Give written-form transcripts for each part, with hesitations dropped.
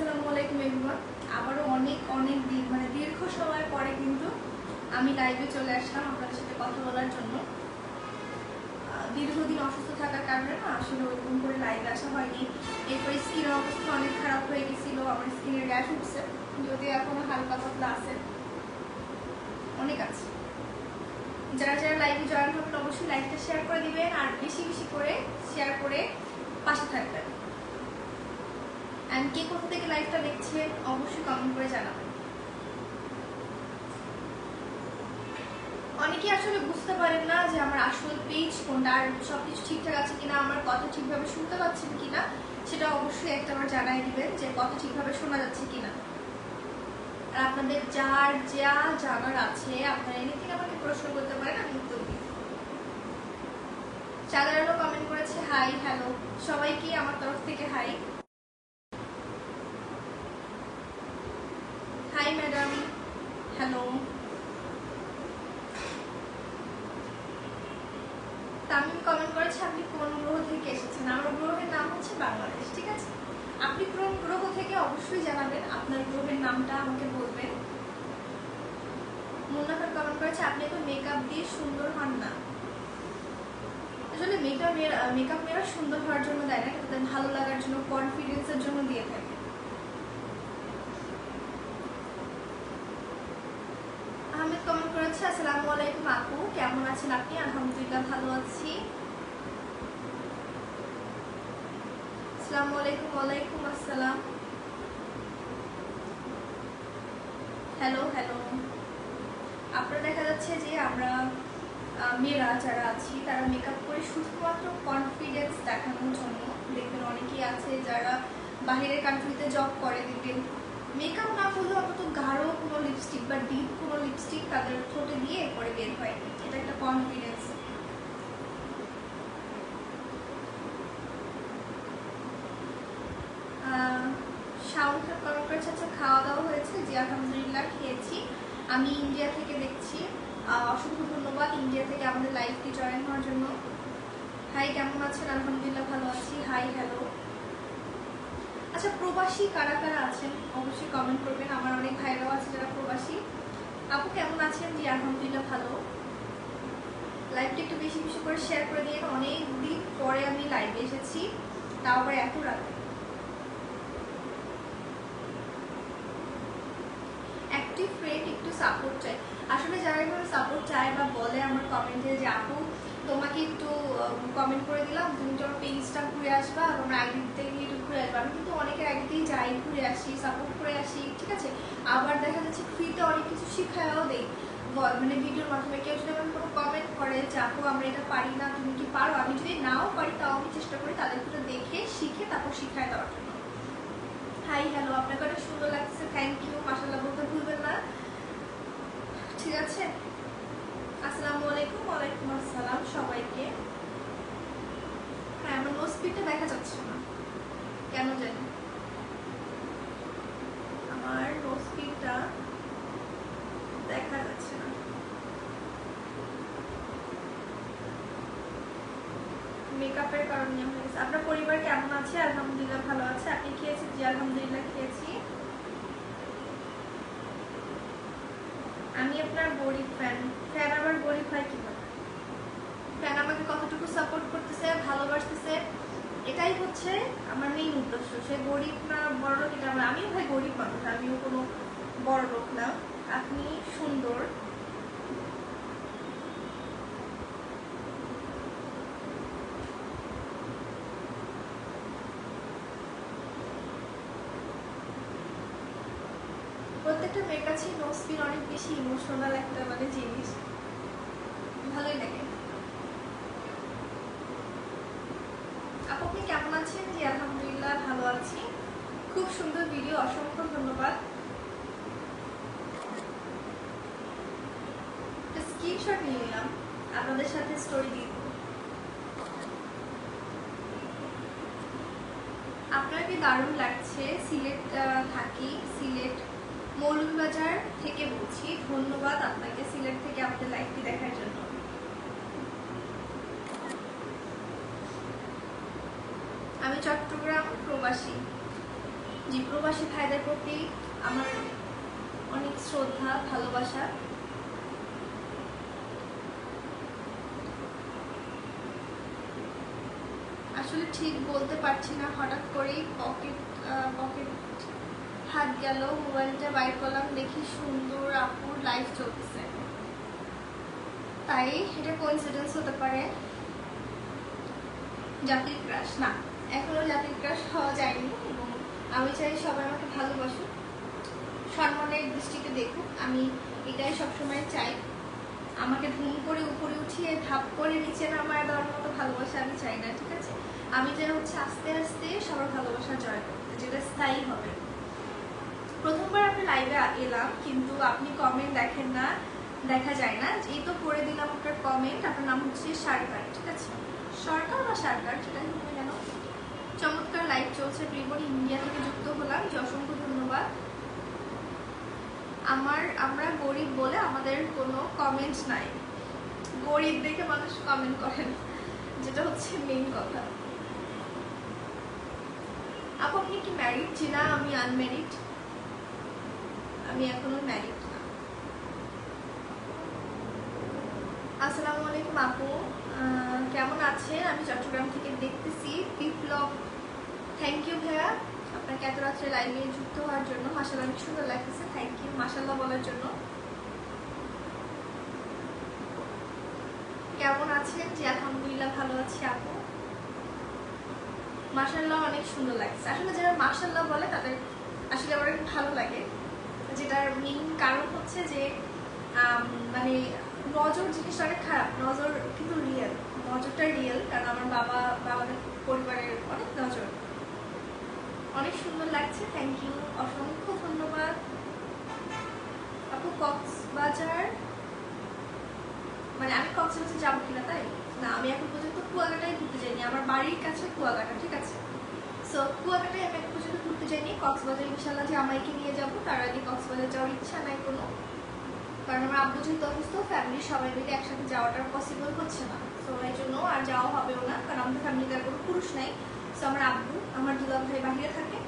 আসসালামু আলাইকুম এভরিওয়ান। আবারও অনেক দিন মানে দীর্ঘ সময় পরে কিন্তু আমি লাইভে চলে আসলাম আপনাদের সাথে কথা বলার জন্য। দীর্ঘদিন অসুস্থ থাকার কারণে না আসলে ওইরকম করে লাইভে আসা হয়নি। এরপরে স্কিনের অবস্থা অনেক খারাপ হয়ে গেছিলো, আমার স্কিনের র্যাশ উঠছে, যদি এখনো হালকা পাতলা আছে, অনেক আছে। যারা যারা লাইভে জয়েন হবেন অবশ্যই লাইভটা শেয়ার করে দিবেন আর বেশি বেশি করে শেয়ার করে পাশে থাকবেন। কে কোথা থেকে লাইভটা দেখছেন অবশ্যই কমেন্ট করে জানাবেন। অনেকেই আসলে বুঝতে পারেন না যে আমার আসল পেজ কোনটা আর সবকিছু ঠিকঠাক আছে কিনা, আমার কথা ঠিকভাবে শুনতে পাচ্ছেন কিনা, সেটা অবশ্যই একটা আমার জানাই দিবেন যে কথা ঠিকভাবে শোনা যাচ্ছে কিনা। আর আপনাদের যার যা জানার আছে আপনারা এনিথিং আমাকে প্রশ্ন করতে পারেন, আমি উত্তর দিই। সাধারণ কমেন্ট করেছে হাই হ্যালো, সবাইকে আমার তরফ থেকে hi. Hi madam, hello. Tamim comment করেছে আপনি কোন গ্রহ থেকে এসেছেন। আমার গ্রহের নাম হচ্ছে বাংলাদেশ, ঠিক আছে। আপনি কোন গ্রহ থেকে অবশ্যই জানাবেন, আপনার গ্রহের নামটা আমাকে বলবেন। মুন্নাফার কমেন্ট করেছে আপনি তো মেকআপ দিয়ে সুন্দর হন না। আসলে মেকআপ মেয়েরা সুন্দর হওয়ার জন্য দেয় না, তাদের ভালো লাগার জন্য, কনফিডেন্সের জন্য দিয়ে থাকে। আহমেদ কমেন্ট করেছে আসসালামু আলাইকুম আপু, কেমন আছেন আপনি? আলহামদুলিল্লাহ ভালো আছি। আসসালামু আলাইকুম। ওয়ালাইকুম আসসালাম। Hello hello. আপনারা দেখা যাচ্ছে যে আমরা মেয়েরা যারা আছি তারা মেকআপ করে শুধুমাত্র কনফিডেন্স দেখানোর জন্য। দেখবেন অনেকেই আছে যারা বাহিরের কান্ট্রিতে জব করে, দেখবেন মেকআপ না করলেও অন্তত গাঢ় কোনো লিপস্টিক বা ডিপ কোনো লিপস্টিক তাদের ঠোঁটে দিয়ে পরে বের হয়, এটা একটা কনফিডেন্স। শাওন কমেন্ট করেছে আচ্ছা খাওয়া দাওয়া হয়েছে? জি আলহামদুলিল্লাহ খেয়েছি। আমি ইন্ডিয়া থেকে দেখছি। অসংখ্য ধন্যবাদ ইন্ডিয়া থেকে আমাদের লাইভটি জয়েন হওয়ার জন্য। হাই কেমন আছেন? আলহামদুলিল্লাহ ভালো আছি। Hi hello. আচ্ছা প্রবাসী কারা কারা আছেন অবশ্যই কমেন্ট করবেন। আমার অনেক ভাইরাও আছে যারা প্রবাসী। আপু কেমন আছেন? জি আলহামদুলিল্লাহ ভালো। লাইভটা একটু বেশি বেশি করে শেয়ার করে দিয়ে, অনেক দিন পরে আমি লাইভে এসেছি, তাও আবার এত রাতে। অ্যাক্টিভ ফ্রেন্ড একটু সাপোর্ট চাই। আসলে যারা এভাবে সাপোর্ট চায় বা বলে আমার কমেন্টে যে আপু তোমাকে একটু কমেন্ট করে দিলাম, তুমি তোমার পেজটা ঘুরে আসবা, তোমার আইডি থেকে একটু ঘুরে আসবা। আমি কিন্তু অনেকের আইডিতেই যাই, ঘুরে আসি, সাপোর্ট করে আসি, ঠিক আছে। আবার দেখা যাচ্ছে ফ্রিতে অনেক কিছু শিখায়ও দেই, মানে ভিডিওর মাধ্যমে। কেউ যদি আমার কোনো কমেন্ট করে যে আপু আমরা এটা পারি না, তুমি কি পারো? আমি যদি নাও পারি তাও আমি চেষ্টা করি তাদেরকে দেখে শিখে তারপর শিখায় দেওয়ার জন্য। হাই হ্যালো, আপনাকে অনেক সুন্দর লাগছে, থ্যাংক ইউ, মাশাআল্লাহ বলতে ভুলবেন না, ঠিক আছে। আসসালামু আলাইকুম। ওয়ালাইকুম আসসালাম সবাইকে। হ্যাঁ আমার নোজ স্পিডটা দেখা যাচ্ছে না কেন জানি, আমার নোজ স্পিডটা দেখা যাচ্ছে না। মেকআপের কারণে হয়ে গেছে। আপনার পরিবার কেমন আছে? আলহামদুলিল্লাহ ভালো আছে। আপনি খেয়েছেন? জি আলহামদুলিল্লাহ খেয়েছি। আমি আপনার গরিব ফ্যান। ফ্যান আবার গরিব হয় কিভাবে? ফ্যান আমাকে কতটুকু সাপোর্ট করতেছে, ভালোবাসতেছে, এটাই হচ্ছে আমার মেইন উদ্দেশ্য। সে গরিব না বড় লোক এটা আমার, আমিও ভাই গরিব মানুষ, আমিও কোনো বড় লোক না। আপনি সুন্দর, প্রত্যেকটা মেয়ের কাছে নোজ পিন অনেক বেশি ইমোশনাল একটা মানে জিনিস, ভালোই লাগে। আপু আপনি কেমন আছেন? জি আলহামদুলিল্লাহ ভালো আছি। খুব সুন্দর ভিডিও, অসংখ্য ধন্যবাদ। স্ক্রিনশট নিয়ে নিলাম, আপনাদের সাথে স্টোরি দিয়ে দেবো। আপনাকে দারুণ লাগছে। সিলেট থাকি, সিলেট মৌলভীবাজার থেকে বলছি। ধন্যবাদ আপনাকে সিলেট থেকে আমাদের লাইভটি দেখার জন্য। আমি চট্টগ্রাম প্রবাসী। যে প্রবাসী ভাইদের প্রতি আমার অনেক শ্রদ্ধা ভালোবাসা। আসলে ঠিক বলতে পারছি না, হঠাৎ করেই পকেট হাত গেল, মোবাইলটা বাইর করলাম, দেখি সুন্দর আপুর লাইভ চলতেছে, তাই এটা কোইন্সিডেন্স হতে পারে। জাতির ক্রাশ না, এখনো জাতির ক্রাশ হওয়া যায়নি এবং আমি চাই সবাই আমাকে ভালোবাসুক, সম্মানের দৃষ্টিতে দেখুক, আমি এটাই সবসময় চাই। আমাকে ধুম করে উপরে উঠিয়ে ধাপ করে নিচে নামায় দেওয়ার মতো ভালোবাসা আমি চাই না, ঠিক আছে? আমি চাই হচ্ছে আস্তে আস্তে সবার ভালোবাসা জয় করতে, যেটা স্থায়ী হবে। প্রথমবার আপনি লাইভে এলাম কিন্তু আপনি কমেন্ট দেখেন না, দেখা যায় না। এই তো করে দিলাম আপনার কমেন্ট, আপনার নাম হচ্ছে সরকার, ঠিক আছে? সরকার বা সরকার, যেটা হবে কেন। চমৎকার লাইভ চলছে, প্রিমন ইন্ডিয়া থেকে যুক্ত হলাম, অসংখ্য ধন্যবাদ। আমরা গরিব বলে আমাদের কোনো কমেন্ট নাই, গরিব দেখে মানুষ কমেন্ট করেন, যেটা হচ্ছে মেইন কথা। আপু আপনি কি ম্যারিড? জি না, আমি আনম্যারিড, আমি এখনো ম্যারিড না। আসসালামু আলাইকুম আপু, কেমন আছেন? আমি চট্টগ্রাম থেকে দেখতেছি। বিপ্লব, থ্যাংক ইউ ভাইয়া আপনাকে এত রাত্রে লাইভে যুক্ত হওয়ার জন্য। মাশাআল্লাহ অনেক সুন্দর লাগতেছে, থ্যাংক ইউ মাশাআল্লাহ বলার জন্য। কেমন আছেন? জি আলহামদুলিল্লাহ ভালো আছি আপু। মাশাআল্লাহ অনেক সুন্দর লাগছে। আসলে যারা মাশাআল্লাহ বলে তাদের আসলে আমার ভালো লাগে, যেটার মেইন কারণ হচ্ছে যে মানে নজর জিনিসটা অনেক খারাপ, নজর কিন্তু রিয়েল, নজরটা রিয়েল, কারণ আমার বাবাদের পরিবারের অনেক নজর। অনেক সুন্দর লাগছে, থ্যাংক ইউ, অসংখ্য ধন্যবাদ আপু। কক্সবাজার মানে আমি কক্সবাজার যাবো কিনা তাই না, আমি এখন পর্যন্ত কুয়াকাটায় ঘুরতে যাইনি, আমার বাড়ির কাছে কুয়াকাটা, ঠিক আছে? সো কুয়াকাটায় আমি এখন পর্যন্ত ঘুরতে যাইনি। কক্সবাজার ইনশাল্লাহ যে আমাকে নিয়ে যাবো, তার আগে কক্সবাজার যাওয়ার ইচ্ছা নাই কোনো, কারণ আমার আব্বু যেহেতু অসুস্থ, ফ্যামিলির সবাই মিলে একসাথে যাওয়াটা পসিবল হচ্ছে না, তো এই জন্য আর যাওয়া হবেও না, কারণ আমাদের ফ্যামিলিতে আর কোনো পুরুষ নাই। সো আমার আব্বু, আমার দুলা ভাই বাহিরে থাকে,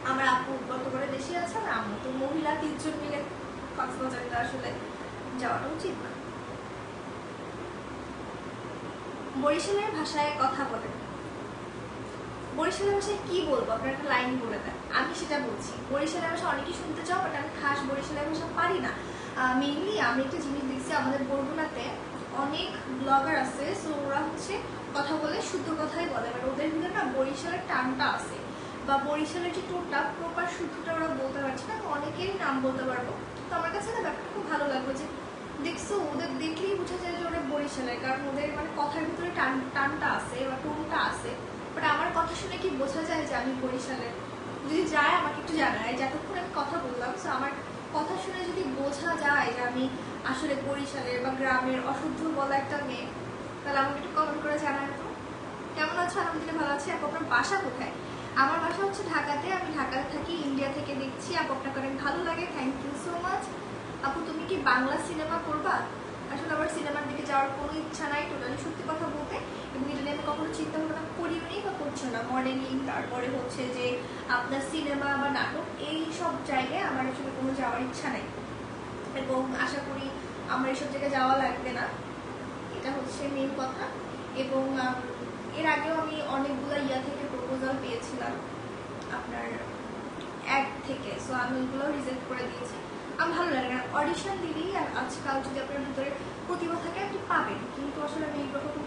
আমার আব্বু বর্তমানে দেশে আছে, আমার আম্মু, তো মহিলা 3 জন মিলে কক্সবাজারটা আসলে যাওয়াটা উচিত না। বরিশালের ভাষায় কথা বলেন, বরিশালের ভাষায় কি বলবো আপনার একটা লাইন বলে দেন, আমি সেটা বলছি। বরিশালের ভাষা অনেকেই শুনতে চাও, বাট আমি খাস বরিশালের ভাষা পারি না। মেইনলি আমি একটা জিনিস দেখছি, আমাদের বরগুনাতে অনেক ব্লগার আছে, সো ওরা হচ্ছে কথা বলে শুদ্ধ কথাই বলে, বাট ওদের ভিতরে না বরিশালের টানটা আছে, বা বরিশালের যে টোনটা প্রপার শুদ্ধটা ওরা বলতে পারছে না। অনেকেরই নাম বলতে পারবো, তো আমার কাছে না ব্যাপারটা খুব ভালো লাগলো যে দেখছো ওদের দেখলেই বোঝা যায় যে ওরা বরিশালের, কারণ ওদের মানে কথার ভিতরে টানটা আছে বা টোনটা আছে। বাট আমার কথা শুনে কি বোঝা যায় যে আমি বরিশালের? যদি যায় আমাকে একটু জানায়, যতক্ষণ আমি কথা বললাম, সো আমার কথা শুনে যদি বোঝা যায় যে আমি আসলে বরিশালের বা গ্রামের অশুদ্ধ বলা একটা মেয়ে, তাহলে আমাকে একটু কমেন্ট করে জানায় তো। কেমন আছো? আলহামদুলিল্লাহ ভালো আছি। আপু আপনার বাসা কোথায়? আমার বাসা হচ্ছে ঢাকাতে, আমি ঢাকাতে থাকি, ইন্ডিয়া থেকে দেখছি। আপু আপনাকে অনেক ভালো লাগে, থ্যাংক ইউ সো মাচ। আপু তুমি কি বাংলা সিনেমা করবা? আসলে আমার সিনেমার দিকে যাওয়ার কোনো ইচ্ছা নাই, টোটালি সত্যি কথা বলতে, এবং এটা নিয়ে আমি কখনো চিন্তা ভাবনা করিনি বা করছি না। মডেলিং, তারপরে হচ্ছে যে আপনার সিনেমা বা নাটক, এই সব জায়গায় আমার আসলে কোনো যাওয়ার ইচ্ছা নেই, এবং আশা করি আমার এইসব জায়গায় যাওয়া লাগবে না, এটা হচ্ছে মেইন কথা। এবং এর আগেও আমি অনেকগুলো থেকে প্রপোজাল পেয়েছিলাম আপনার অ্যাড থেকে, সো আমি ওইগুলো রিজেক্ট করে দিয়েছি। আমার ভালো লাগে না অডিশন দিলেই, আর আজকাল যদি আপনার ভিতরে প্রতিভা থাকে আপনি পাবেন, কিন্তু আসলে আমি এইরকম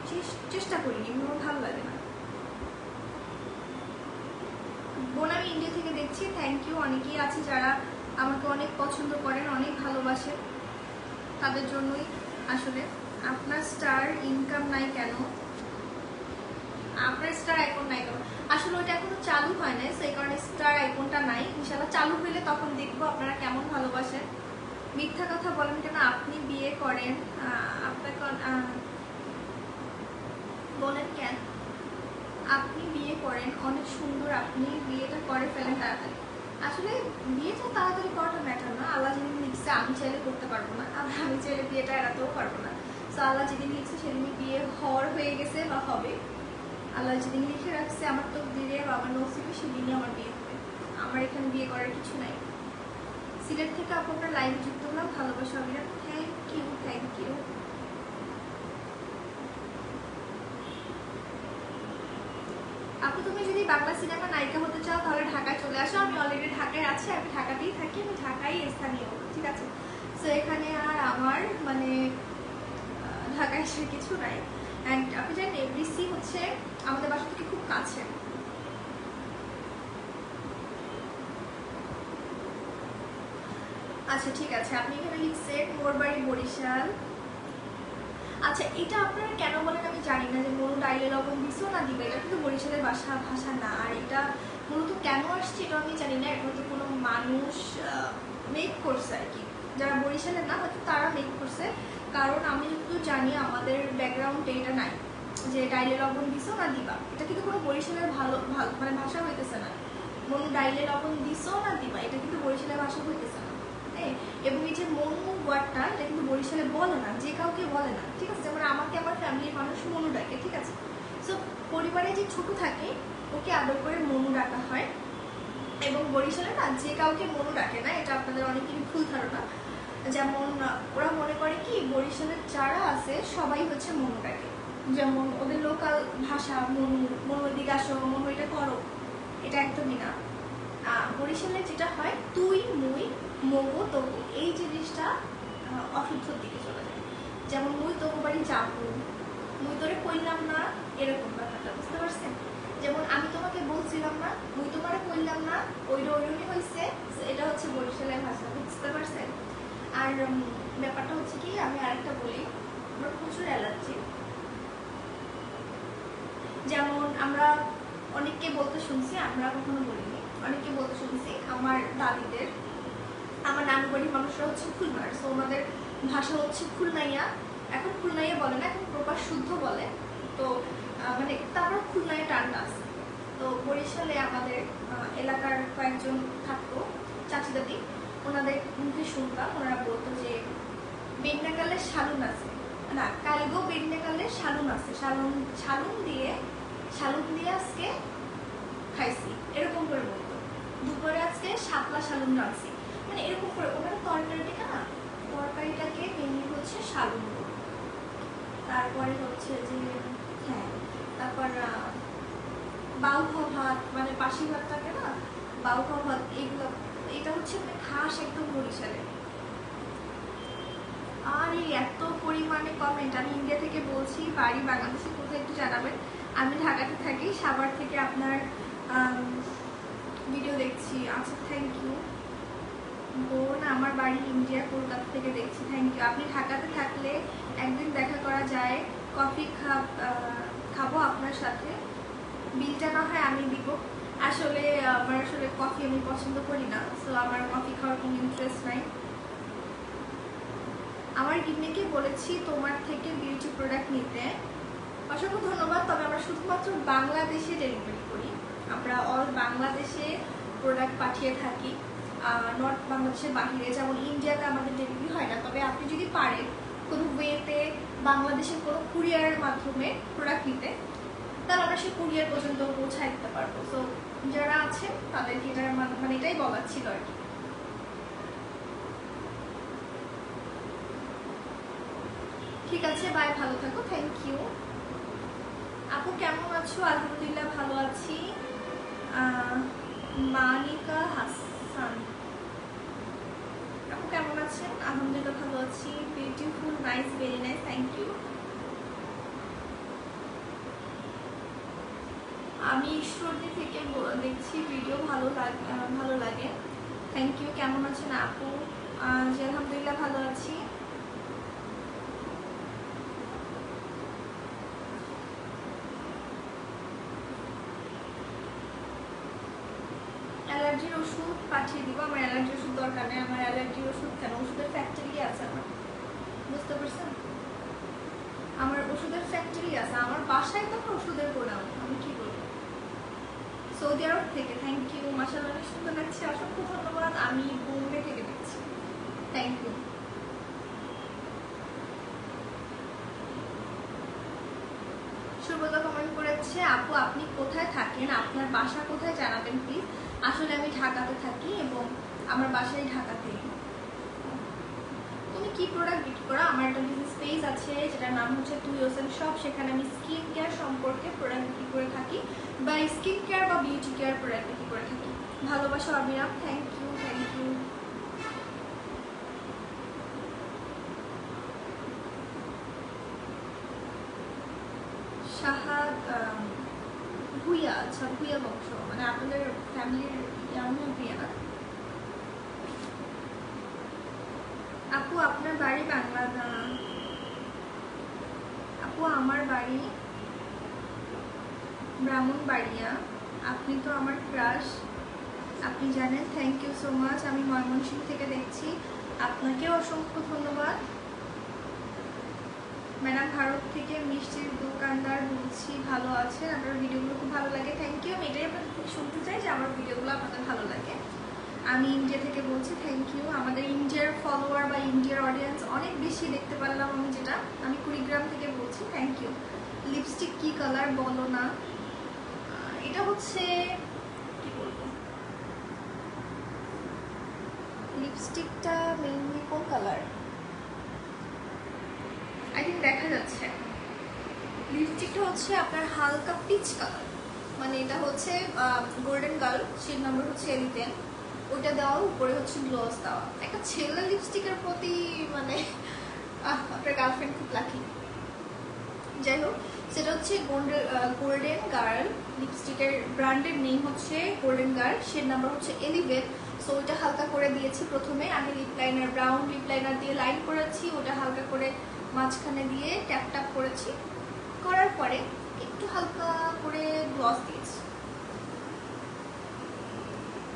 চেষ্টা করিনি, আমার ভালো লাগে না। বোন আমি ইন্ডিয়া থেকে দেখছি, থ্যাংক ইউ। অনেকেই আছে যারা আমাকে অনেক পছন্দ করেন, অনেক ভালোবাসেন, তাদের জন্যই আসলে। আপনার স্টার ইনকাম নাই কেন? আপনার স্টার আইকন নাই কেন? আসলে ওইটা এখনো চালু হয় নাই, সেই কারণে স্টার আইকনটা নাই। ইনশাল্লাহ চালু হইলে তখন দেখবো আপনারা কেমন ভালোবাসেন। মিথ্যা কথা বলেন কেন? আপনি বিয়ে করেন, আপনাকে বলেন কেন? আপনি বিয়ে করেন, অনেক সুন্দর, আপনি বিয়েটা করে ফেলেন তাড়াতাড়ি। আসলে বিয়েটা তাড়াতাড়ি করাটা ম্যাটার না, আল্লাহ যেদিন লিখছে, আমি চাইলে করতে পারবো না, আবার আমি চাইলে বিয়েটা এড়াতেও পারবো না। তো আল্লাহ যেদিন লিখছে সেদিনই বিয়ে হওয়ার হয়ে গেছে বা হবে। আল্লাহ যেদিন লিখে রাখছে আমার তো দিলে বা আমার নসিবে, সেদিনই আমার বিয়ে হবে। আমার এখানে বিয়ে করার কিছু নাই। সিলেট থেকে আপু আপনার লাইভে যুক্ত হলাম, ভালোবাসা অবিরাম। Thank you, thank you. আপু তুমি যদি বাংলা সিনেমা নায়িকা হতে চাও তাহলে ঢাকায় চলে আসো, আমি অলরেডি ঢাকায় আছি, আমি ঢাকাতেই থাকি, আমি ঢাকায় স্থানীয়, ঠিক আছে। সো এখানে আর আমার মানে ঢাকায় এসে কিছু নাই। অ্যান্ড আপনি জানেন এফডিসি হচ্ছে আমাদের বাসা থেকে খুব কাছে। আচ্ছা ঠিক আছে, আপনি এখানে লিখছেন মোর বাড়ি বরিশাল। আচ্ছা এটা আপনারা কেন বলেন আমি জানি না, যে মনু ডাইলে লবণ দিছো না দিবে, এটা কিন্তু বরিশালের ভাষা না। আর এটা মূলত কেন আসছে এটা আমি জানি না, এটা হচ্ছে কোনো মানুষ মেক করছে আর কি, যারা বরিশালের না হয়তো তারা মেক করছে। কারণ আমি যতটুকু জানি আমাদের ব্যাকগ্রাউন্ডে এটা নাই যে ডাইলে লবণ দিছো না দিবা, এটা কিন্তু কোনো বরিশালের ভালো মানে ভাষা হইতেছে না। মনু ডাইলে লবণ দিছো না দিবা এটা কিন্তু বরিশালের ভাষা হইতেছে না। এবং এই যে মনু ওয়ার্ডটা এটা কিন্তু বরিশালে বলে না, যে কাউকে বলে না, ঠিক আছে। যেমন আমাকে আমার ফ্যামিলির মানুষ মনু ডাকে, ঠিক আছে। সো পরিবারে যে ছোট থাকে ওকে আদর করে মনু ডাকা হয়, এবং বরিশালে না যে কাউকে মনু ডাকে না, এটা আপনাদের অনেকেরই ভুল ধারণা। যেমন ওরা মনে করে কি বরিশালের যারা আছে সবাই হচ্ছে মনু ডাকে, যেমন ওদের লোকাল ভাষা মনু, মনু দিকে আসো, মনু এটা করো, এটা একদমই না। বরিশালে যেটা হয় তুই মুই মগো তবু, এই জিনিসটা অশুদ্ধর দিকে চলে যায়। যেমন মুই তবু বাড়ি যাবো, মুই তোরে কইলাম না, এরকম ব্যাপারটা বুঝতে পারছেন। যেমন আমি তোমাকে বলছিলাম না, মুই তোমারে কইলাম না, ওইরকমই হয়েছে। এটা হচ্ছে বরিশালের ভাষা, বুঝতে পারছেন। আর ব্যাপারটা হচ্ছে কি, আমি আরেকটা বলি, আমার প্রচুর অ্যালার্জি। যেমন আমরা অনেককে বলতে শুনছি, আমরা কখনো বলিনি, অনেককে বলতে শুনছি আমার দাদিদের, আমার নানু বাড়ির মানুষরা হচ্ছে খুলনার, সো ওনাদের ভাষা হচ্ছে খুলনাইয়া। এখন খুলনাইয়া বলে না, এখন প্রপার শুদ্ধ বলে। তো মানে তারপর খুলনাইয়া টানটা আছে। তো বরিশালে আমাদের এলাকার কয়েকজন থাকতো চাচি দাদি, ওনাদের মুখে শুনতাম, ওনারা বলতো যে বেন্নাকালে শালুন আছে না, কালগো বেন্নাকালে শালুন আছে, শালুন দিয়ে আজকে খাইছি, এরকম করে বলতো। দুপুরে আজকে শাপলা শালুন রাখছি, মানে এরকম করে ওনার তরকারিটাকে না, তরকারিটাকে মেনলি হচ্ছে শালুন। তারপরে হচ্ছে যে হ্যাঁ, তারপর বাউফা ভাত, মানে পাশি ভাতটাকে না বাউফা ভাত, এগুলো এটা হচ্ছে মানে খাস একদম বরিশালে। আর এই এত পরিমাণে কমেন্ট, আমি ইন্ডিয়া থেকে বলছি, বাড়ি বাংলাদেশে, কোথায় একটু জানাবেন। আমি ঢাকাতে থাকি, সাভার থেকে আপনার ভিডিও দেখছি। আচ্ছা থ্যাংক ইউ বোন, আমার বাড়ি ইন্ডিয়া, কলকাতা থেকে দেখছি, থ্যাংক ইউ। আপনি ঢাকাতে থাকলে একদিন দেখা করা যায়, কফি খাবো আপনার সাথে, বিলটা না হয় আমি দিব। আসলে আমার কফি আমি পছন্দ করি না, সো আমার কফি খাওয়ার কোনো ইন্টারেস্ট নাই। আমার গিন্নিকে বলেছি তোমার থেকে বিউটি প্রোডাক্ট নিতে, অসংখ্য ধন্যবাদ। তবে আমরা শুধুমাত্র বাংলাদেশে ডেলিভারি করি, আমরা অল বাংলাদেশে প্রোডাক্ট পাঠিয়ে থাকি, নর্থ বাংলাদেশের বাহিরে, যেমন ইন্ডিয়াতে আমাদের ডেলিভারি হয় না। তবে আপনি যদি পারেন কোনো ওয়েতে বাংলাদেশের কোনো কুরিয়ারের মাধ্যমে প্রোডাক্ট নিতে, তাহলে আমরা সেই কুরিয়ার পর্যন্ত পৌঁছায় দিতে পারবো। তো যারা আছেন তাদেরকে এটার মানে এটাই বলার ছিল আর কি। ঠিক আছে, বাই, ভালো থাকো, থ্যাংক ইউ। আপু কেমন আছো? আলহামদুলিল্লাহ ভালো আছি। মানিকা হাসান, আপু কেমন আছেন? আলহামদুলিল্লাহ ভালো আছি। Beautiful, nice, very nice, thank you. আমি ঈশ্বরদী থেকে দেখছি ভিডিও, ভালো লাগে, থ্যাংক ইউ। কেমন আছেন আপু? আলহামদুলিল্লাহ ভালো আছি। অ্যালার্জির ওষুধ পাঠিয়ে দিব, আমার অ্যালার্জির ওষুধ দরকার নেই। আমার অ্যালার্জির ওষুধ কেন, ওষুধের ফ্যাক্টরি আছে আমার, বুঝতে পারছেন। আমার ওষুধের ফ্যাক্টরি আছে, আমার বাসায় তো ওষুধের গোডাউন, আমি কি বলবো। সৌদি আরব থেকে, থ্যাংক ইউ। মাশাআল্লাহ অনেক সুন্দর লাগছে, অসংখ্য ধন্যবাদ। আমি বোম্বে থেকে দেখছি, থ্যাংক ইউ। সুব্রত কমেন্ট করেছে, আপু আপনি কোথায় থাকেন, আপনার বাসা কোথায় জানাবেন প্লিজ। আসলে আমি ঢাকাতে থাকি এবং আমার বাসায় ঢাকাতেই। তুমি কি প্রোডাক্ট বিক্রি করো? আমার একটা বিজনেস পেজ আছে যেটার নাম হচ্ছে টু ইয়োরসেলফ শপ। সেখানে আমি স্কিন কেয়ার সম্পর্কে প্রোডাক্ট বিক্রি করে থাকি, বা স্কিন কেয়ার বা বিউটি কেয়ার প্রোডাক্ট বিক্রি করে থাকি। ভালোবাসা অবিরাম, থ্যাংক ইউ থ্যাংক ইউ। শাহাদ ভুইয়া, আচ্ছা ভুইয়া বংশ, মানে আপনাদের ফ্যামিলির ভুইয়া না? আপু আপনার বাড়ি বাংলাদেশ? আপু আমার বাড়ি ব্রাহ্মণবাড়িয়া। আপনি তো আমার ক্রাশ, আপনি জানেন। Thank you so much. আমি ময়মনসিংহ থেকে দেখছি, আপনাকেও অসংখ্য ধন্যবাদ। ম্যাডাম ভারত থেকে মিষ্টির দোকানদার বলছি, ভালো আছেন? আপনার ভিডিওগুলো খুব ভালো লাগে, থ্যাংক ইউ। আমি এটাই আপনাদের থেকে শুনতে চাই যে আমার ভিডিওগুলো আপনাদের ভালো লাগে। আমি ইন্ডিয়া থেকে বলছি, থ্যাংক ইউ। আমাদের ইন্ডিয়ার ফলোয়ার বা ইন্ডিয়ার অডিয়েন্স অনেক বেশি দেখতে পারলাম আমি, যেটা আমি কুড়িগ্রাম থেকে বলছি, থ্যাংক ইউ। লিপস্টিক কি কালার বলো না? এটা হচ্ছে কি বলবো, লিপস্টিকটা মেইনলি কোন কালার আই থিঙ্ক দেখা যাচ্ছে। লিপস্টিকটা হচ্ছে আপনার হালকা পিচ কালার, মানে এটা হচ্ছে গোল্ডেন গার্ল, শেড নাম্বার হচ্ছে 11। ওটা দেওয়া, উপরে হচ্ছে গ্লস দেওয়া। একটা ছেলে লিপস্টিকের প্রতি মানে আপনার গার্লফ্রেন্ড খুব লাকি। যাই হোক, সেটা হচ্ছে গোল্ডেন গার্ল লিপস্টিকের ব্র্যান্ডের নেম হচ্ছে গোল্ডেন গার্ল, শেড নাম্বার হচ্ছে 11। সো ওইটা হালকা করে দিয়েছি প্রথমে। আমি lip liner, brown lip liner দিয়ে লাইন করেছি, ওটা হালকা করে মাঝখানে দিয়ে ট্যাপ ট্যাপ করেছি। করার পরে একটু হালকা করে গ্লস দিয়েছি।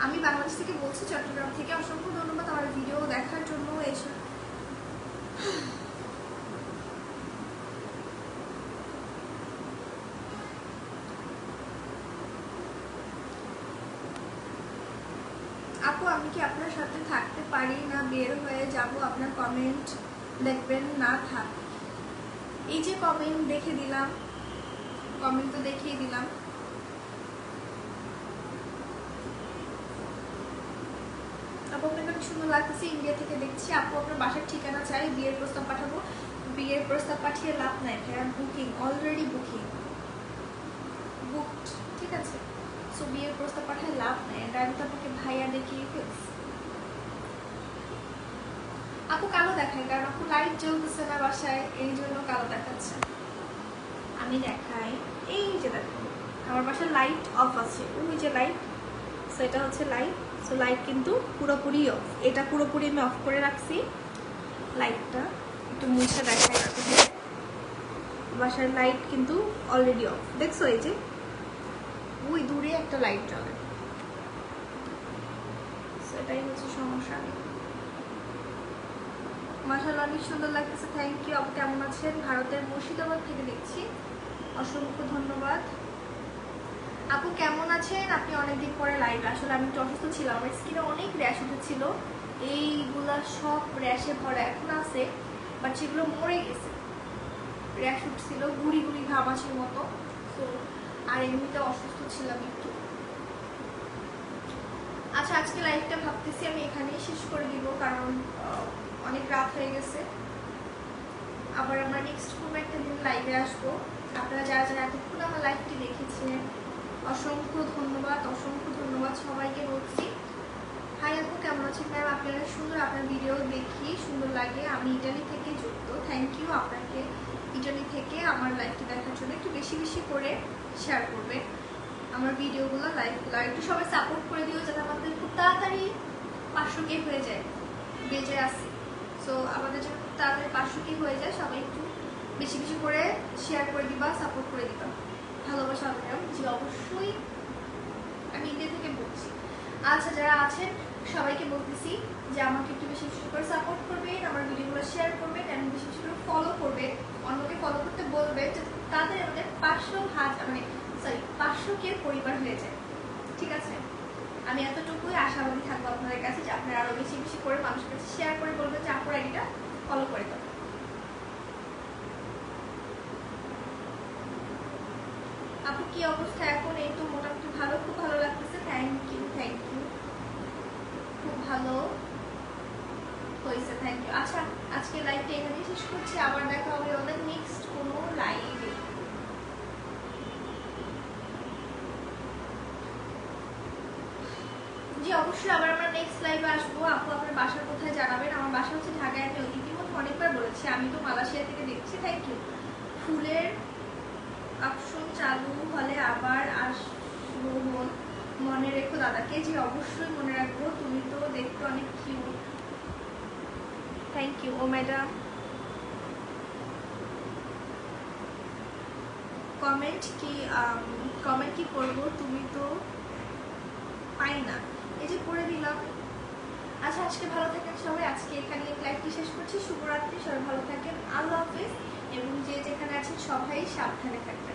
আমি বাংলাদেশ থেকে বলছি, চট্টগ্রাম থেকে। অসংখ্য ধন্যবাদ আমার ভিডিও দেখার জন্য। এসে আপু আমি কি আপনার সাথে থাকতে পারি না বের হয়ে যাব? আপনার কমেন্ট দেখবেন না? থাক। এই যে কমেন্ট দেখে দিলাম, কমেন্ট তো দেখিয়ে দিলাম। আপু আপনাকে অনেক সুন্দর লাগতেছে, ইন্ডিয়া থেকে দেখছি। আপু আপনার বাসার ঠিকানা চাই, বিয়ের প্রস্তাব পাঠাবো। বিয়ের প্রস্তাব পাঠিয়ে লাভ নাই ভাইয়া, বুকিং অলরেডি, বুকিং বুকড, ঠিক আছে? সো বিয়ের প্রস্তাব পাঠায় লাভ নাই, আমি তো আপনাকে ভাইয়া দেখিয়ে ফেলছি। আপু কালো দেখায়, কারণ আপু লাইট জ্বলতেছে না বাসায়, এই জন্য কালো দেখাচ্ছে। আমি দেখাই, এই যে দেখো আমার বাসায় লাইট অফ আছে, ওই যে লাইট, সেটা হচ্ছে লাইট। সো লাইট কিন্তু পুরোপুরি অফ, এটা পুরোপুরি আমি অফ করে রাখছি। লাইটটা একটু মুছে দেখাই আপনাদের। বাসার লাইট কিন্তু অলরেডি অফ, দেখছো? এই যে ওই দূরে একটা লাইট জ্বলে, সেটাই হচ্ছে সমস্যা। মাশাআল্লাহ অনেক সুন্দর লাগতেছে, থ্যাংক ইউ। আপু কেমন আছেন? ভারতের মুর্শিদাবাদ থেকে দেখছি, অসংখ্য ধন্যবাদ। আপু কেমন আছেন? আপনি অনেকদিন পরে লাইভ। আসলে আমি একটু অসুস্থ ছিলাম, আমার স্কিনে অনেক র্যাশ উঠেছিল, এইগুলা সব র্যাশে ভরা এখন আছে, বাট সেগুলো মরে গেছে। র্যাশ উঠছিল, গুড়ি গুড়ি ঘামাচির মতো। তো আর এমনিতে অসুস্থ ছিলাম একটু। আচ্ছা, আজকে লাইভটা ভাবতেছি আমি এখানেই শেষ করে দিব, কারণ অনেক রাত হয়ে গেছে। আবার আমরা নেক্সট কোনো একটা দিন লাইভে আসবো। আপনারা যারা যারা এতক্ষণ আমার লাইভটি দেখেছিলেন অসংখ্য ধন্যবাদ, অসংখ্য ধন্যবাদ সবাইকে বলছি। হাই আপু কেমন আছেন? ম্যাম আপনারা সুন্দর, আপনার ভিডিও দেখি সুন্দর লাগে। আমি ইটালি থেকে যুক্ত, থ্যাংক ইউ আপনাকে ইটালি থেকে আমার লাইভটি দেখার জন্য। একটু বেশি বেশি করে শেয়ার করবেন আমার ভিডিওগুলো, লাইভগুলো, আর একটু সবাই সাপোর্ট করে দিও যাতে আমাদের খুব তাড়াতাড়ি 500K হয়ে যায়। বেজে আসি, সো আমাদের জন্য খুব তাড়াতাড়ি 500K হয়ে যায়। সবাই একটু বেশি বেশি করে শেয়ার করে দিবা, সাপোর্ট করে দিবা। ভালোবাসা আপনারা, জি অবশ্যই। আমি ইন্ডিয়া থেকে বলছি। আচ্ছা, যারা আছেন সবাইকে বলতেছি যে আমাকে একটু বেশি বেশি করে সাপোর্ট করবেন, আমার ভিডিওগুলো শেয়ার করবেন, এবং বেশি বেশি করে ফলো করবেন, অন্যকে ফলো করতে বলবেন, যাতে তাদের আমাদের 500K পরিবার হয়ে যায়, ঠিক আছে? আমি এতটুকুই আশাবাদী থাকবো আপনাদের কাছে যে আপনারা আরো বেশি বেশি করে মানুষের কাছে শেয়ার করে বলবেন যে আপুর আইডিটা ফলো করে দেবেন। আপু কি অবস্থা এখন? এই তো মোটামুটি ভালো, খুব ভালো লাগতেছে। থ্যাংক ইউ, খুব ভালো হয়েছে, থ্যাংক ইউ। আচ্ছা, আজকে লাইভটা এখানেই শেষ করছি, আবার দেখা হবে ওদের নেক্সট কোনো লাইভে। জি অবশ্যই, আবার আমরা নেক্সট লাইভে আসবো। আপু আপনার বাসা কোথায় জানাবেন? আমার বাসা হচ্ছে ঢাকায়, আমি ইতিমধ্যে অনেকবার বলেছি, আমি তো মালয়েশিয়া থেকে দেখছি। Thank you. ফুলের অপশন চালু হলে আবার আসবো, মনে রেখো দাদাকে। জি অবশ্যই মনে রাখবো, তুমি তো দেখতে অনেক কিউট। Thank you. ও ম্যাডাম কমেন্ট কি করবো, তুমি তো পাই না, এই যে করে দিলাম। আচ্ছা, আজকে ভালো থাকেন সবাই, আজকে এখানে লাইভটি শেষ করছি। শুভরাত্রি, সবাই ভালো থাকেন, আল্লাহ হাফেজ। এবং যে যেখানে আছেন সবাই সাবধানে থাকেন।